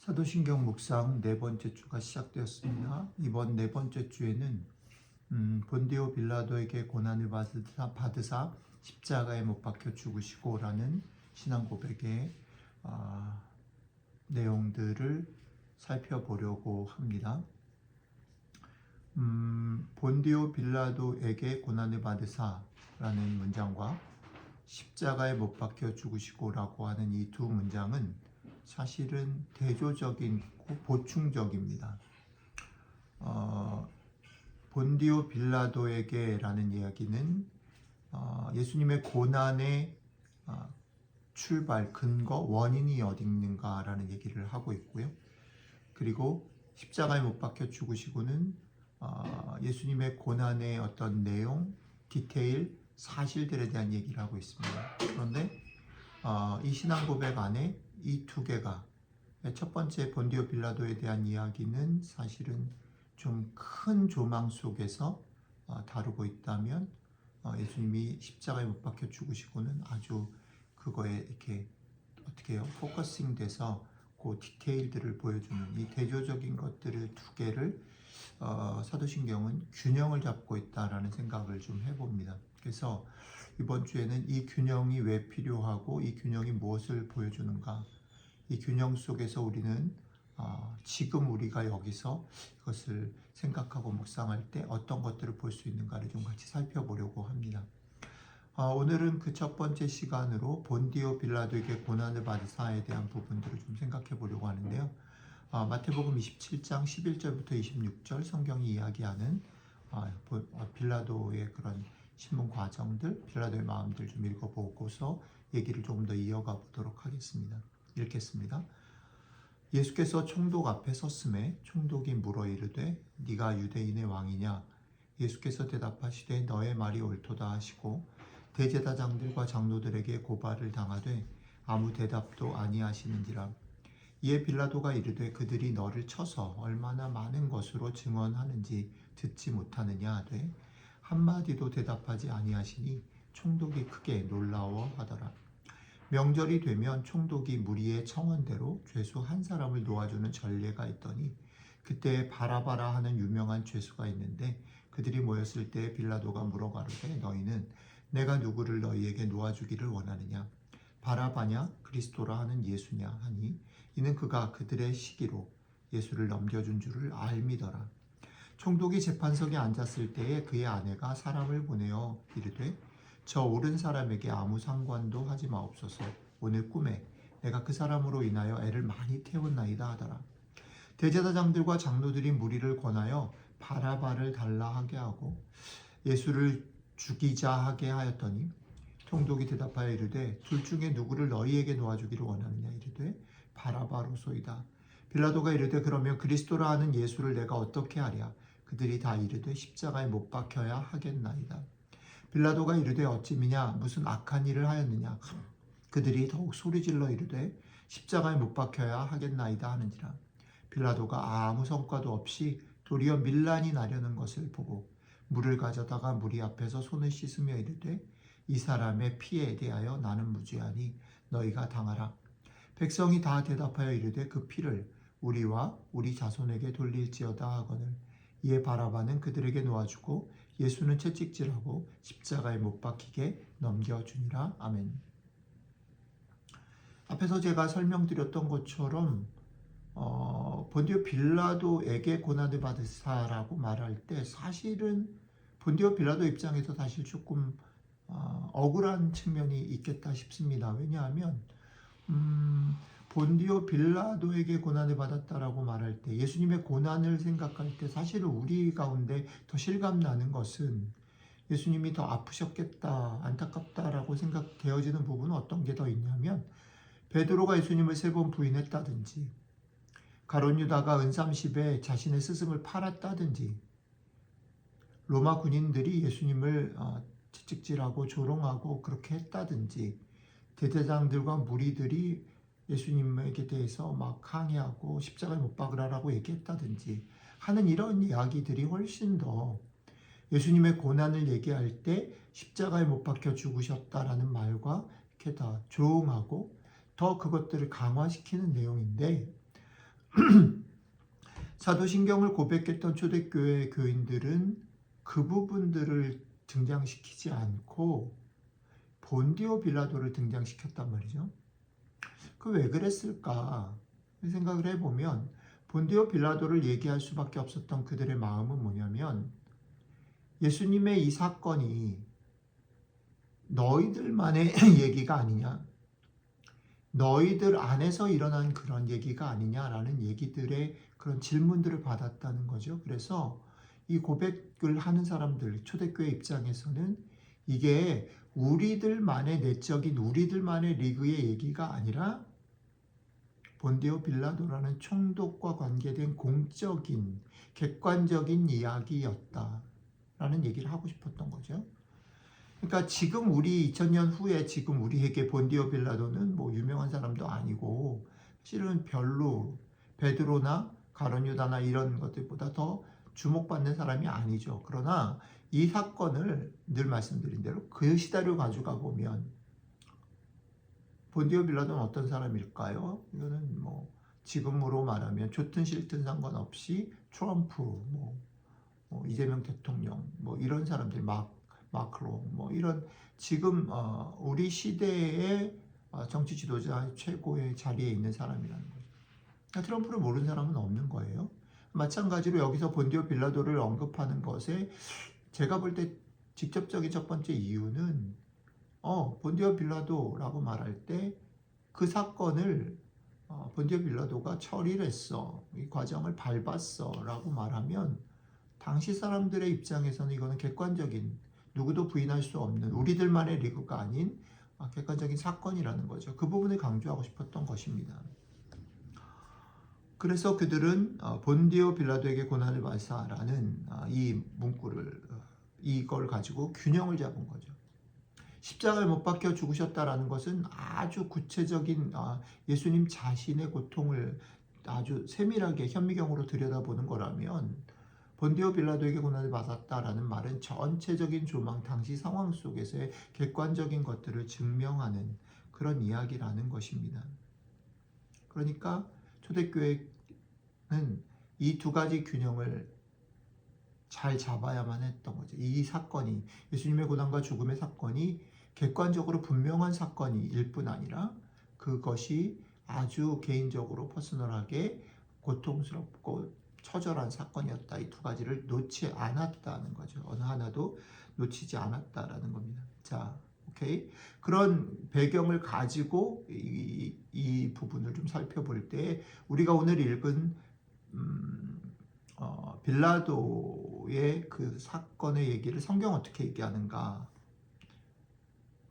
사도신경 묵상 네 번째 주가 시작되었습니다. 이번 네 번째 주에는 본디오 빌라도에게 고난을 받으사 십자가에 못 박혀 죽으시고라는 신앙 고백의 내용들을 살펴보려고 합니다. 본디오 빌라도에게 고난을 받으사라는 문장과 십자가에 못 박혀 죽으시고라고 하는 이 두 문장은 사실은 대조적이고 보충적입니다. 본디오 빌라도에게라는 이야기는 예수님의 고난의 출발, 근거, 원인이 어디 있는가라는 얘기를 하고 있고요. 그리고 십자가에 못 박혀 죽으시고는 예수님의 고난의 어떤 내용, 디테일, 사실들에 대한 얘기를 하고 있습니다. 그런데 이 신앙 고백 안에 이 두 개가, 첫 번째 본디오 빌라도에 대한 이야기는 사실은 좀 큰 조망 속에서 다루고 있다면, 예수님이 십자가에 못 박혀 죽으시고는 아주 그거에 이렇게 어떻게 해요? 포커싱 돼서 그 디테일들을 보여주는 이 대조적인 것들을 두 개를 사도신경은 균형을 잡고 있다라는 생각을 좀 해봅니다. 그래서 이번 주에는 이 균형이 왜 필요하고 이 균형이 무엇을 보여주는가, 이 균형 속에서 우리는 지금 우리가 여기서 이것을 생각하고 묵상할 때 어떤 것들을 볼 수 있는가를 좀 같이 살펴보려고 합니다. 오늘은 그 첫 번째 시간으로 본디오 빌라도에게 고난을 받으사에 대한 부분들을 좀 생각해 보려고 하는데요. 마태복음 27장 11절부터 26절 성경이 이야기하는 빌라도의 그런 신문 과정들, 빌라도의 마음들 좀 읽어보고서 얘기를 조금 더 이어가 보도록 하겠습니다. 읽겠습니다. 예수께서 총독 앞에 섰음에 총독이 물어 이르되 네가 유대인의 왕이냐? 예수께서 대답하시되 너의 말이 옳도다 하시고 대제사장들과 장로들에게 고발을 당하되 아무 대답도 아니하시는지라. 이에 빌라도가 이르되 그들이 너를 쳐서 얼마나 많은 것으로 증언하는지 듣지 못하느냐 하되 한마디도 대답하지 아니하시니 총독이 크게 놀라워하더라. 명절이 되면 총독이 무리의 청원대로 죄수 한 사람을 놓아주는 전례가 있더니 그때 바라바라 하는 유명한 죄수가 있는데 그들이 모였을 때 빌라도가 물어 가로되 너희는 내가 누구를 너희에게 놓아주기를 원하느냐? 바라바냐 그리스도라 하는 예수냐 하니 이는 그가 그들의 시기로 예수를 넘겨준 줄을 알미더라. 총독이 재판석에 앉았을 때에 그의 아내가 사람을 보내어 이르되 저 옳은 사람에게 아무 상관도 하지 마옵소서. 오늘 꿈에 내가 그 사람으로 인하여 애를 많이 태웠나이다 하더라. 대제사장들과 장로들이 무리를 권하여 바라바를 달라 하게 하고 예수를 죽이자 하게 하였더니 총독이 대답하여 이르되 둘 중에 누구를 너희에게 놓아주기를 원하느냐? 이르되 바라바로소이다. 빌라도가 이르되 그러면 그리스도라 하는 예수를 내가 어떻게 하랴? 그들이 다 이르되 십자가에 못 박혀야 하겠나이다. 빌라도가 이르되 어찌미냐? 무슨 악한 일을 하였느냐? 그들이 더욱 소리질러 이르되 십자가에 못 박혀야 하겠나이다 하는지라. 빌라도가 아무 성과도 없이 도리어 밀란이 나려는 것을 보고 물을 가져다가 무리 앞에서 손을 씻으며 이르되 이 사람의 피에 대하여 나는 무죄하니 너희가 당하라. 백성이 다 대답하여 이르되 그 피를 우리와 우리 자손에게 돌릴지어다 하거늘. 이에 바라바는 그들에게 놓아주고 예수는 채찍질하고 십자가에 못 박히게 넘겨주니라. 아멘. 앞에서 제가 설명드렸던 것처럼 본디오 빌라도에게 고난을 받으사라고 말할 때 사실은 본디오 빌라도 입장에서 사실 조금 억울한 측면이 있겠다 싶습니다. 왜냐하면 본디오 빌라도에게 고난을 받았다라고 말할 때, 예수님의 고난을 생각할 때 사실은 우리 가운데 더 실감나는 것은 예수님이 더 아프셨겠다, 안타깝다라고 생각되어지는 부분은 어떤 게 더 있냐면, 베드로가 예수님을 3번 부인했다든지, 가룟 유다가 은30에 자신의 스승을 팔았다든지, 로마 군인들이 예수님을 채찍질하고 조롱하고 그렇게 했다든지, 대제사장들과 무리들이 예수님에게 대해서 막 항의하고 십자가에 못 박으라고 얘기했다든지 하는 이런 이야기들이 훨씬 더 예수님의 고난을 얘기할 때 십자가에 못 박혀 죽으셨다라는 말과 이렇게 다 조응하고 더 그것들을 강화시키는 내용인데, 사도신경을 고백했던 초대교회 교인들은 그 부분들을 등장시키지 않고 본디오 빌라도를 등장시켰단 말이죠. 그 왜 그랬을까 생각을 해보면 본디오 빌라도를 얘기할 수밖에 없었던 그들의 마음은 뭐냐면 예수님의 이 사건이 너희들만의 얘기가 아니냐, 너희들 안에서 일어난 그런 얘기가 아니냐라는 얘기들의 그런 질문들을 받았다는 거죠. 그래서 이 고백을 하는 사람들, 초대교회 입장에서는 이게 우리들만의 내적인 우리들만의 리그의 얘기가 아니라 본디오 빌라도라는 총독과 관계된 공적인 객관적인 이야기였다라는 얘기를 하고 싶었던 거죠. 그러니까 지금 우리 2000년 후에 지금 우리에게 본디오 빌라도는 뭐 유명한 사람도 아니고 실은 별로 베드로나 가룟 유다나 이런 것들보다 더 주목받는 사람이 아니죠. 그러나 이 사건을 늘 말씀드린 대로 그 시대를 가져가 보면 본디오 빌라도는 어떤 사람일까요? 이거는 뭐 지금으로 말하면 좋든 싫든 상관없이 트럼프, 뭐 이재명 대통령, 뭐 이런 사람들 마크롱, 뭐 이런 지금 우리 시대의 정치 지도자 최고의 자리에 있는 사람이라는 거죠. 트럼프를 모르는 사람은 없는 거예요. 마찬가지로 여기서 본디오 빌라도를 언급하는 것에 제가 볼 때 직접적인 첫 번째 이유는 본디오 빌라도라고 말할 때 그 사건을 본디오 빌라도가 처리를 했어, 이 과정을 밟았어 라고 말하면 당시 사람들의 입장에서는 이거는 객관적인 누구도 부인할 수 없는 우리들만의 리그가 아닌 객관적인 사건이라는 거죠. 그 부분을 강조하고 싶었던 것입니다. 그래서 그들은 본디오 빌라도에게 고난을 받사라는 이 문구를 이걸 가지고 균형을 잡은 거죠. 십자가에 못 박혀 죽으셨다라는 것은 아주 구체적인 예수님 자신의 고통을 아주 세밀하게 현미경으로 들여다보는 거라면 본디오 빌라도에게 고난을 받았다라는 말은 전체적인 조망, 당시 상황 속에서의 객관적인 것들을 증명하는 그런 이야기라는 것입니다. 그러니까 초대교회는 이 두 가지 균형을 잘 잡아야만 했던 거죠. 이 사건이 예수님의 고난과 죽음의 사건이 객관적으로 분명한 사건일 뿐 아니라 그것이 아주 개인적으로 퍼스널하게 고통스럽고 처절한 사건이었다. 이 두 가지를 놓지 않았다는 거죠. 어느 하나도 놓치지 않았다라는 겁니다. 자, 오케이. 그런 배경을 가지고 이 부분을 좀 살펴볼 때 우리가 오늘 읽은 빌라도의 그 사건의 얘기를 성경 어떻게 얘기하는가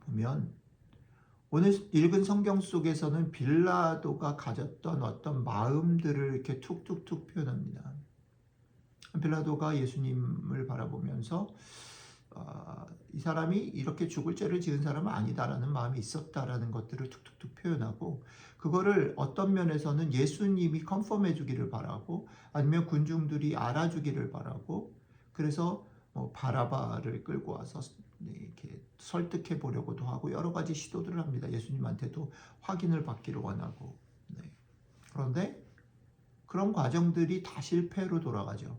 보면 오늘 읽은 성경 속에서는 빌라도가 가졌던 어떤 마음들을 이렇게 툭툭툭 표현합니다. 빌라도가 예수님을 바라보면서 이 사람이 이렇게 죽을 죄를 지은 사람은 아니다라는 마음이 있었다라는 것들을 툭툭툭 표현하고 그거를 어떤 면에서는 예수님이 컨펌해 주기를 바라고 아니면 군중들이 알아주기를 바라고 그래서 뭐 바라바를 끌고 와서 이렇게 설득해 보려고도 하고 여러 가지 시도들을 합니다. 예수님한테도 확인을 받기를 원하고. 네. 그런데 그런 과정들이 다 실패로 돌아가죠.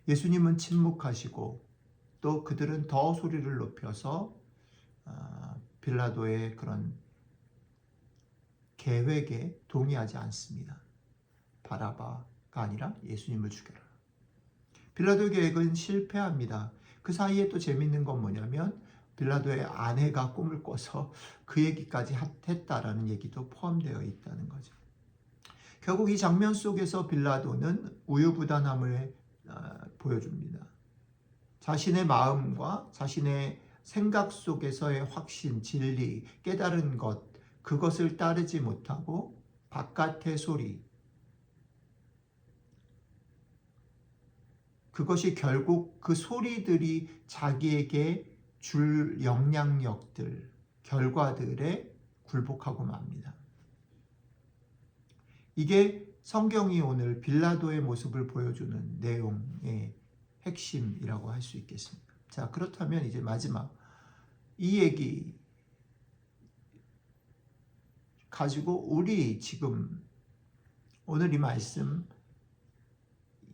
예수님은 침묵하시고 또 그들은 더 소리를 높여서 빌라도의 그런 계획에 동의하지 않습니다. 바라바가 아니라 예수님을 죽여라. 빌라도의 계획은 실패합니다. 그 사이에 또 재밌는 건 뭐냐면 빌라도의 아내가 꿈을 꿔서 그 얘기까지 했다라는 얘기도 포함되어 있다는 거죠. 결국 이 장면 속에서 빌라도는 우유부단함을 보여줍니다. 자신의 마음과 자신의 생각 속에서의 확신, 진리, 깨달은 것, 그것을 따르지 못하고 바깥의 소리, 그것이 결국 그 소리들이 자기에게 줄 영향력들, 결과들에 굴복하고 맙니다. 이게 성경이 오늘 빌라도의 모습을 보여주는 내용의 핵심이라고 할 수 있겠습니다. 자, 그렇다면 이제 마지막 이 얘기 가지고 우리 지금 오늘 이 말씀,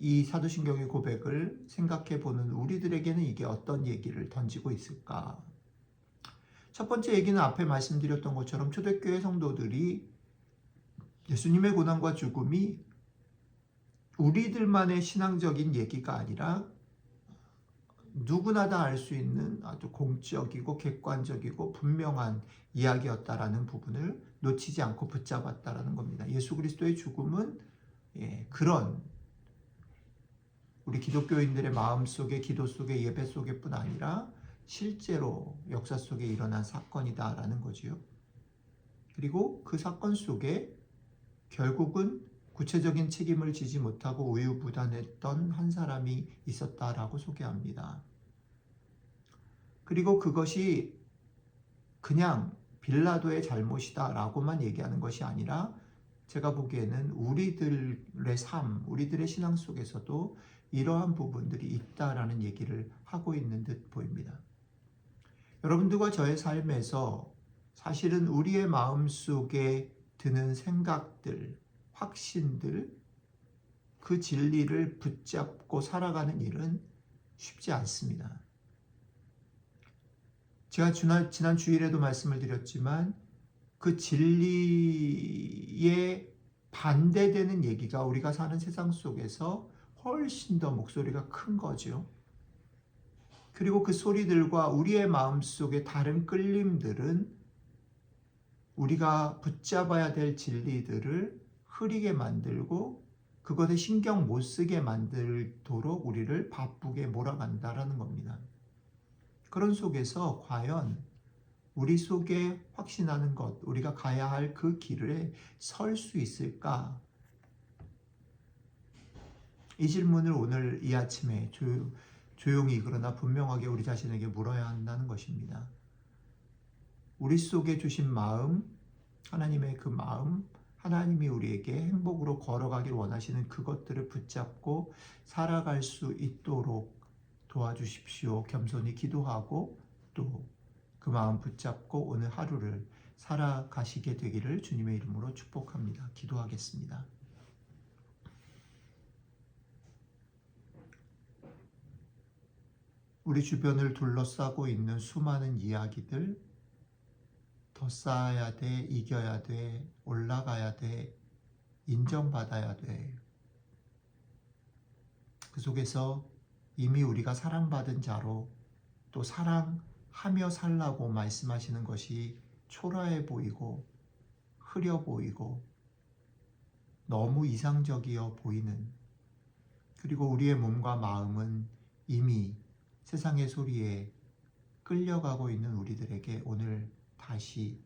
이 사도신경의 고백을 생각해 보는 우리들에게는 이게 어떤 얘기를 던지고 있을까? 첫 번째 얘기는 앞에 말씀드렸던 것처럼 초대교회 성도들이 예수님의 고난과 죽음이 우리들만의 신앙적인 얘기가 아니라 누구나 다 알 수 있는 아주 공적이고 객관적이고 분명한 이야기였다라는 부분을 놓치지 않고 붙잡았다라는 겁니다. 예수 그리스도의 죽음은 그런 우리 기독교인들의 마음 속에, 기도 속에, 예배 속에뿐 아니라 실제로 역사 속에 일어난 사건이다라는 거지요. 그리고 그 사건 속에 결국은 구체적인 책임을 지지 못하고 우유부단했던 한 사람이 있었다라고 소개합니다. 그리고 그것이 그냥 빌라도의 잘못이다라고만 얘기하는 것이 아니라 제가 보기에는 우리들의 삶, 우리들의 신앙 속에서도 이러한 부분들이 있다라는 얘기를 하고 있는 듯 보입니다. 여러분들과 저의 삶에서 사실은 우리의 마음 속에 드는 생각들, 확신들, 그 진리를 붙잡고 살아가는 일은 쉽지 않습니다. 제가 지난 주일에도 말씀을 드렸지만 그 진리에 반대되는 얘기가 우리가 사는 세상 속에서 훨씬 더 목소리가 큰 거죠. 그리고 그 소리들과 우리의 마음속의 다른 끌림들은 우리가 붙잡아야 될 진리들을 흐리게 만들고 그것에 신경 못 쓰게 만들도록 우리를 바쁘게 몰아간다라는 겁니다. 그런 속에서 과연 우리 속에 확신하는 것, 우리가 가야 할 그 길에 설 수 있을까? 이 질문을 오늘 이 아침에 조용히 그러나 분명하게 우리 자신에게 물어야 한다는 것입니다. 우리 속에 주신 마음, 하나님의 그 마음, 하나님이 우리에게 행복으로 걸어가길 원하시는 그것들을 붙잡고 살아갈 수 있도록 도와주십시오. 겸손히 기도하고 또 그 마음 붙잡고 오늘 하루를 살아가시게 되기를 주님의 이름으로 축복합니다. 기도하겠습니다. 우리 주변을 둘러싸고 있는 수많은 이야기들, 더 쌓아야 돼, 이겨야 돼, 올라가야 돼, 인정받아야 돼. 그 속에서 이미 우리가 사랑받은 자로 또 사랑하며 살라고 말씀하시는 것이 초라해 보이고 흐려 보이고 너무 이상적이어 보이는, 그리고 우리의 몸과 마음은 이미 세상의 소리에 끌려가고 있는 우리들에게 오늘 다시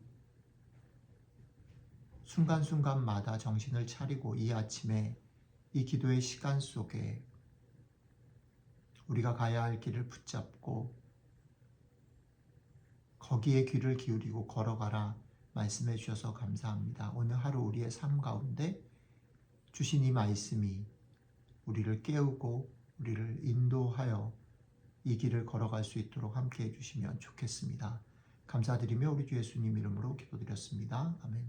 순간순간마다 정신을 차리고 이 아침에 이 기도의 시간 속에 우리가 가야 할 길을 붙잡고 거기에 귀를 기울이고 걸어가라 말씀해 주셔서 감사합니다. 오늘 하루 우리의 삶 가운데 주신 이 말씀이 우리를 깨우고 우리를 인도하여 이 길을 걸어갈 수 있도록 함께 해주시면 좋겠습니다. 감사드리며 우리 주 예수님 이름으로 기도드렸습니다. 아멘.